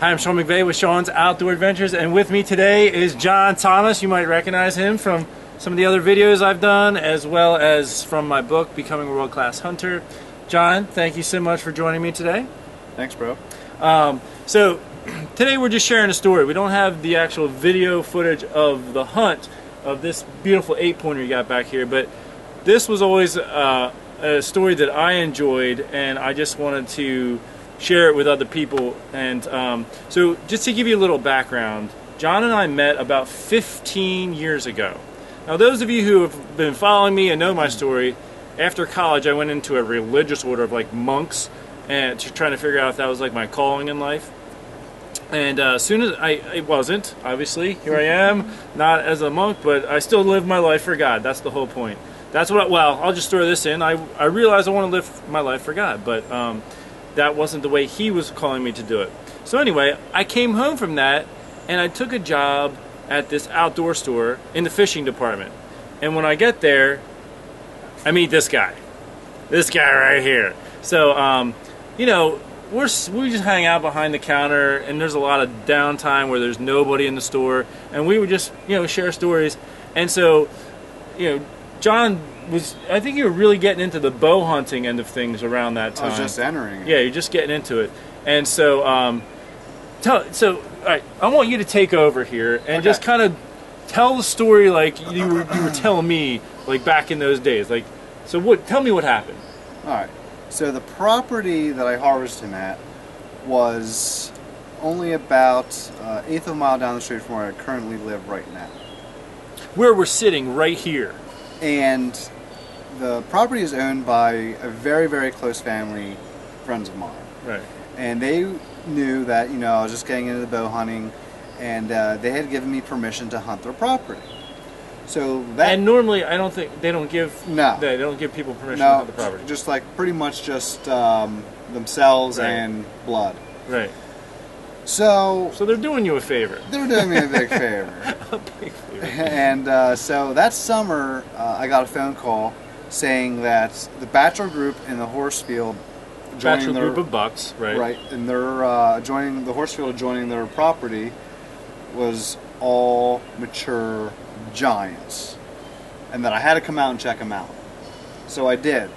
Hi, I'm Sean McVeigh with Sean's Outdoor Adventures, and with me today is John Thomas. You might recognize him from some of the other videos I've done, as well as from my book, Becoming a World-Class Hunter. John, thank you so much for joining me today. Thanks, bro. So today we're just sharing a story. We don't have the actual video footage of the hunt of this beautiful 8-pointer you got back here, but this was always a story that I enjoyed, and I just wanted to share it with other people. And so just to give you a little background, John and I met about 15 years ago. Now those of you who have been following me and know my story, after college I went into a religious order of like monks, and trying to figure out if that was like my calling in life. And as soon as it wasn't, obviously, here I am, not as a monk, but I still live my life for God. That's the whole point. That's what, well, I'll just throw this in. I realized I want to live my life for God, but that wasn't the way he was calling me to do it. So anyway, I came home from that, and I took a job at this outdoor store in the fishing department. And when I get there, I meet this guy right here. So, you know, we just hang out behind the counter, and there's a lot of downtime where there's nobody in the store, and we would just, you know, share stories. And so, you know, John was, I think you were really getting into the bow hunting end of things around that time. I was just entering it. Yeah, you're just getting into it. And so, all right, I want you to take over here and just kind of tell the story like you were telling me, like back in those days. Like, so tell me what happened. All right. So the property that I harvested him at was only about an eighth of a mile down the street from where I currently live right now. Where we're sitting right here. And the property is owned by a very, very close family, friends of mine. Right. And they knew that, you know, I was just getting into the bow hunting, and they had given me permission to hunt their property. So that, and normally I don't think they don't give they don't give people permission to hunt the property. Just like pretty much just themselves and blood. Right. So they're doing you a favor. They're doing me a big favor. A big favor. And so that summer, I got a phone call saying that the bachelor group in the horse field, group of bucks, right? Right, and they're joining the horse field, adjoining their property, was all mature giants, and that I had to come out and check them out. So I did,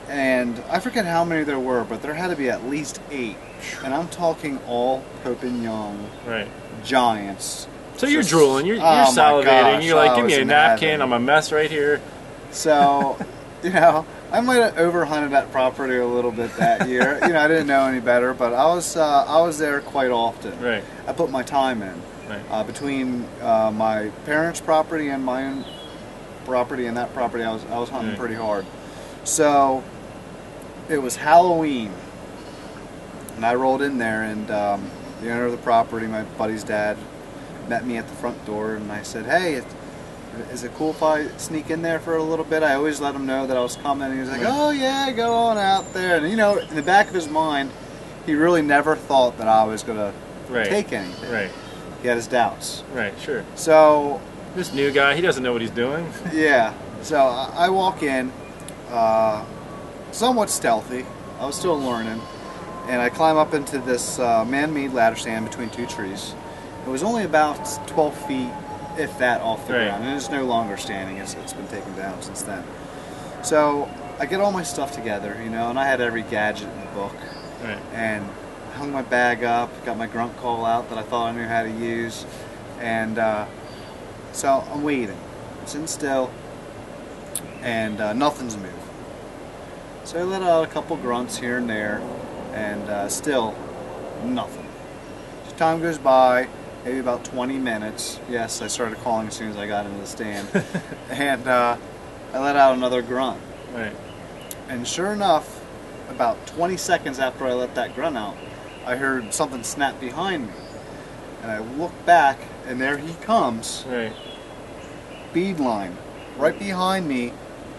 and I forget how many there were, but there had to be at least 8, and I'm talking all Pope and Young giants. So you're drooling, you're salivating, gosh, you're like, give me a napkin, heaven. I'm a mess right here. So, you know, I might have overhunted that property a little bit that year. You know, I didn't know any better, but I was there quite often. Right. I put my time in. Right. Between my parents' property and my own property and that property, I was hunting pretty hard. So it was Halloween, and I rolled in there, and the owner of the property, my buddy's dad, met me at the front door, and I said, "Hey, is it cool if I sneak in there for a little bit?" I always let him know that I was coming, and he was like, "Oh yeah, go on out there." And you know, in the back of his mind, he really never thought that I was going to take anything. Right. He had his doubts. Right, sure. So this new guy, he doesn't know what he's doing. Yeah. So I walk in, somewhat stealthy. I was still learning, and I climb up into this man-made ladder stand between 2 trees. It was only about 12 feet, if that, off the ground, and it's no longer standing. It's been taken down since then. So I get all my stuff together, you know, and I had every gadget in the book, and hung my bag up, got my grunt call out that I thought I knew how to use, and so I'm waiting, sitting still, and nothing's moving. So I let out a couple grunts here and there, and still nothing. So time goes by, maybe about 20 minutes. Yes, I started calling as soon as I got into the stand, and I let out another grunt. Right. And sure enough, about 20 seconds after I let that grunt out, I heard something snap behind me, and I look back, and there he comes, beadline, right behind me,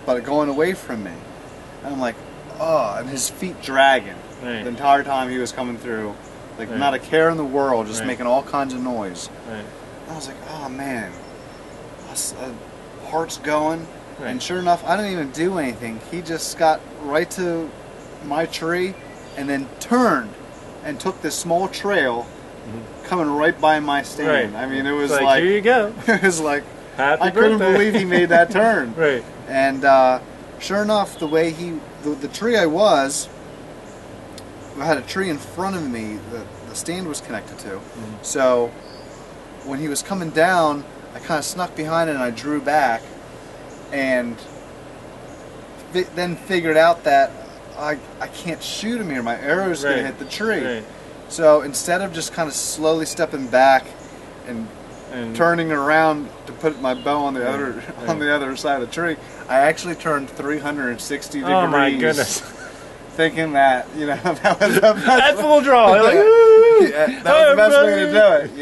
but going away from me. And I'm like, oh, and his feet dragging the entire time he was coming through, like not a care in the world, just making all kinds of noise. I was like, oh man, heart's going, and sure enough, I didn't even do anything. He just got right to my tree, and then turned and took this small trail coming right by my stand. Right. I mean, it was It's like here you go. it was like Happy I couldn't birthday. believe he made that turn. Right. And sure enough, the way the tree I had a tree in front of me that the stand was connected to. So when he was coming down, I kind of snuck behind it and I drew back, and then figured out that I can't shoot him here. My arrow's going to hit the tree. Right. So instead of just kind of slowly stepping back and turning around to put my bow on the other side of the tree, I actually turned 360 degrees. Oh my goodness. Thinking that, that was the best At full draw. Like, yeah, that was the best way to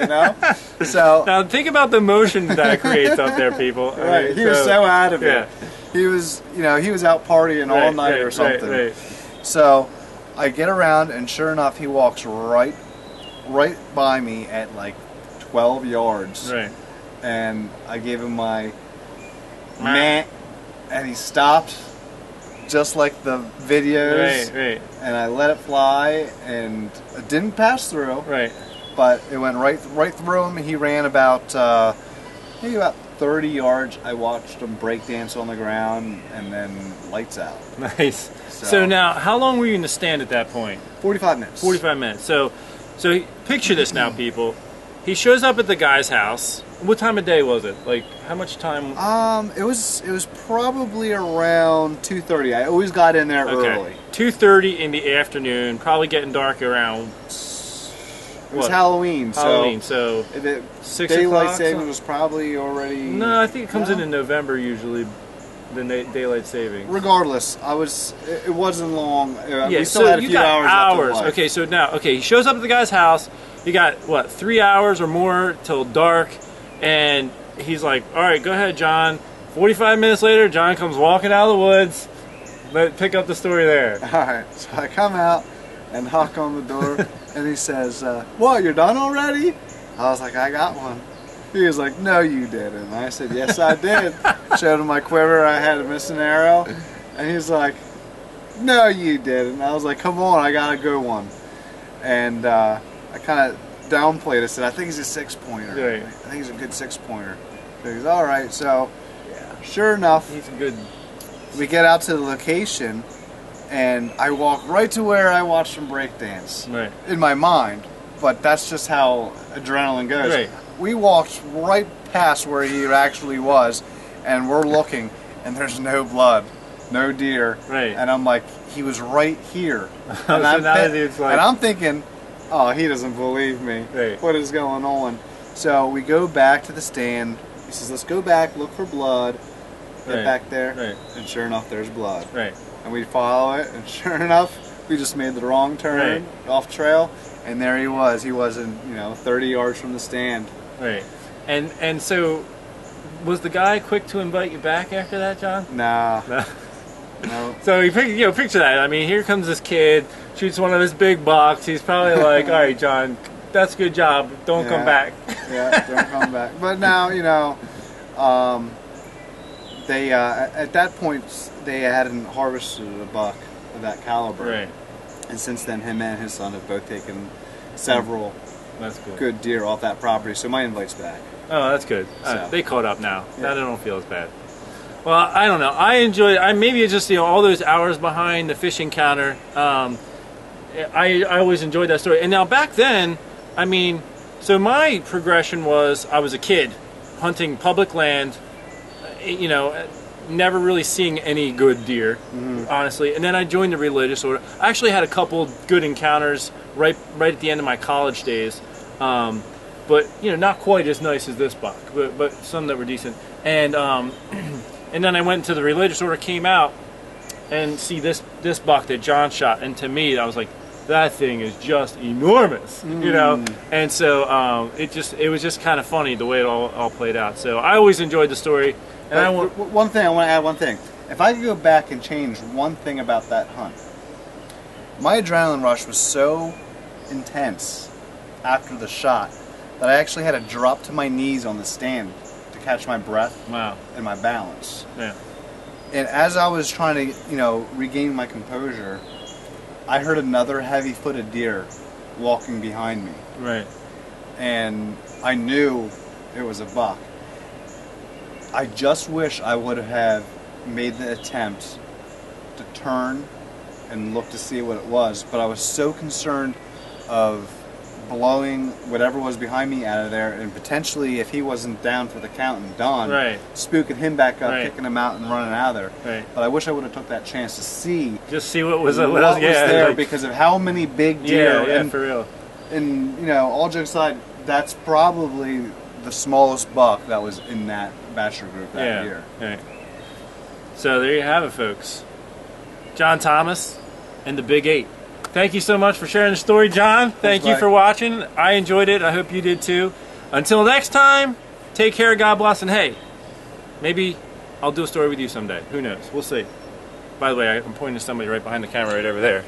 do it, So now think about the motion that creates up there, people. Right. He was so out of it. Yeah. He was, he was out partying all night or something. Right. So I get around, and sure enough, he walks right by me at like 12 yards. Right. And I gave him my meh, and he stopped, just like the videos. Right. And I let it fly, and it didn't pass through. Right. But it went right through him. He ran about maybe about 30 yards. I watched him break dance on the ground, and then lights out. Nice. So now, how long were you in the stand at that point? 45 minutes. 45 minutes. So picture this now, people. He shows up at the guy's house. What time of day was it? Like, how much time? It was probably around 2:30. I always got in there early. 2:30 in the afternoon. Probably getting dark around. It was Halloween. So 6 daylight o'clock. saving was probably already. No, I think it comes in November usually. The daylight savings. Regardless, it wasn't long. Yeah, we still had a few hours. Left Okay, so now, he shows up at the guy's house. You got, 3 hours or more till dark, and he's like, all right, go ahead, John. 45 minutes later, John comes walking out of the woods. Pick up the story there. All right, so I come out and knock on the door, and he says, what, you're done already? I was like, I got one. He was like, no, you didn't. I said, yes, I did. Showed him my quiver. I had a missing arrow. And he's like, no, you didn't. I was like, come on, I got a good one. And I kind of downplayed it. I said, I think he's a 6-pointer. Right. I think he's a good 6-pointer. So he's all right. So sure enough, He's good. we get out to the location, and I walk right to where I watched him break dance. Right. In my mind. But that's just how adrenaline goes. Right. We walked right past where he actually was, and we're looking, and there's no blood, no deer. Right. And I'm like, he was right here. So And, now I'm thinking, oh, he doesn't believe me. Right. What is going on? So we go back to the stand. He says, let's go back, look for blood. Get back there. Right. And sure enough, there's blood. Right. And we follow it, and sure enough, we just made the wrong turn off trail, and there he was. He wasn't, 30 yards from the stand. Right. And so, was the guy quick to invite you back after that, John? Nah. No. No. So picture that. I mean, here comes this kid, shoots one of his big bucks. He's probably like, all right, John, that's a good job. Don't come back. Yeah, don't come back. But now, they at that point they hadn't harvested a buck of that caliber. Right. And since then, him and his son have both taken several That's good. good deer off that property. So my invite's back. Oh, that's good. So. They caught up now. Yeah. Now they don't feel as bad. Well, I don't know. I enjoyed. Maybe it's just all those hours behind the fishing counter. I always enjoyed that story. And now back then, I mean, so my progression was I was a kid hunting public land. Never really seeing any good deer, honestly. And then I joined the religious order. I actually had a couple good encounters right at the end of my college days. But not quite as nice as this buck, but some that were decent. And and then I went into the religious order, came out, and see this buck that John shot, and to me, I was like, that thing is just enormous, And so it was just kind of funny the way it all played out. So I always enjoyed the story. And I want to add one thing. If I could go back and change one thing about that hunt, my adrenaline rush was so intense after the shot that I actually had to drop to my knees on the stand to catch my breath and my balance. Yeah. And as I was trying to, regain my composure, I heard another heavy-footed deer walking behind me. Right. and I knew it was a buck. I just wish I would have made the attempt to turn and look to see what it was, but I was so concerned of blowing whatever was behind me out of there, and potentially, if he wasn't down for the count and done, Right. spooking him back up, Right. kicking him out, and running out of there. Right. But I wish I would have took that chance to see Just see what was, what what else, was yeah, there, like, because of how many big deer. yeah, and, for real. and, you know, all jokes aside, that's probably the smallest buck that was in that bachelor group that year. Right. So there you have it, folks. John Thomas and the Big 8. Thank you so much for sharing the story, John. Thank you for watching. I enjoyed it. I hope you did too. Until next time, take care, God bless, and hey, maybe I'll do a story with you someday. Who knows? We'll see. By the way, I'm pointing to somebody right behind the camera right over there.